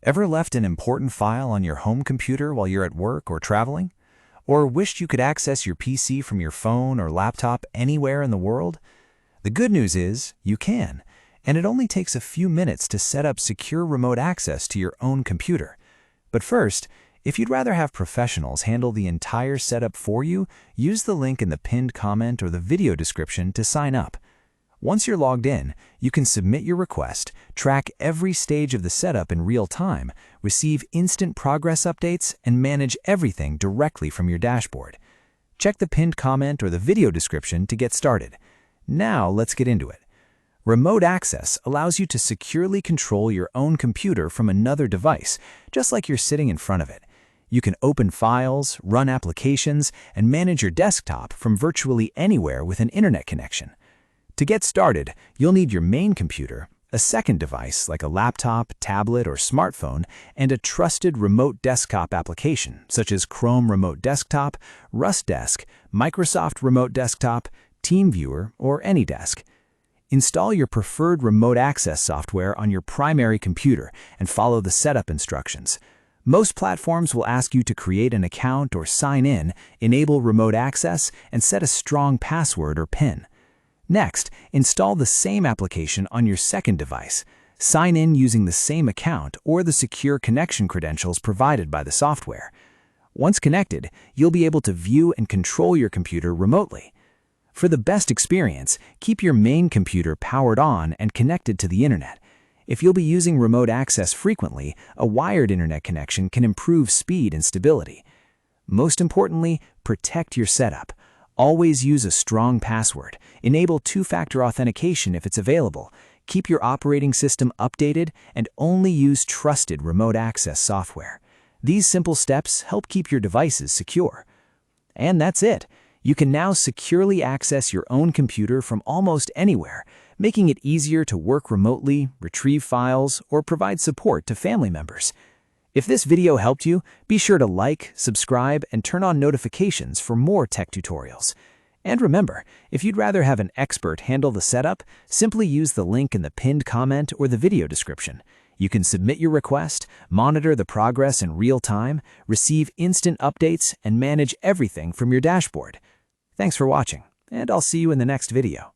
Ever left an important file on your home computer while you're at work or traveling? Or wished you could access your PC from your phone or laptop anywhere in the world? The good news is you can, and it only takes a few minutes to set up secure remote access to your own computer. But first, if you'd rather have professionals handle the entire setup for you, use the link in the pinned comment or the video description to sign up. Once you're logged in, you can submit your request, track every stage of the setup in real time, receive instant progress updates, and manage everything directly from your dashboard. Check the pinned comment or the video description to get started. Now let's get into it. Remote access allows you to securely control your own computer from another device, just like you're sitting in front of it. You can open files, run applications, and manage your desktop from virtually anywhere with an internet connection. To get started, you'll need your main computer, a second device like a laptop, tablet, or smartphone, and a trusted remote desktop application such as Chrome Remote Desktop, RustDesk, Microsoft Remote Desktop, TeamViewer, or AnyDesk. Install your preferred remote access software on your primary computer and follow the setup instructions. Most platforms will ask you to create an account or sign in, enable remote access, and set a strong password or PIN. Next, install the same application on your second device. Sign in using the same account or the secure connection credentials provided by the software. Once connected, you'll be able to view and control your computer remotely. For the best experience, keep your main computer powered on and connected to the internet. If you'll be using remote access frequently, a wired internet connection can improve speed and stability. Most importantly, protect your setup. Always use a strong password. Enable two-factor authentication if it's available. Keep your operating system updated and only use trusted remote access software. These simple steps help keep your devices secure. And that's it. You can now securely access your own computer from almost anywhere, making it easier to work remotely, retrieve files, or provide support to family members. If this video helped you, be sure to like, subscribe, and turn on notifications for more tech tutorials. And remember, if you'd rather have an expert handle the setup, simply use the link in the pinned comment or the video description. You can submit your request, monitor the progress in real time, receive instant updates, and manage everything from your dashboard. Thanks for watching, and I'll see you in the next video.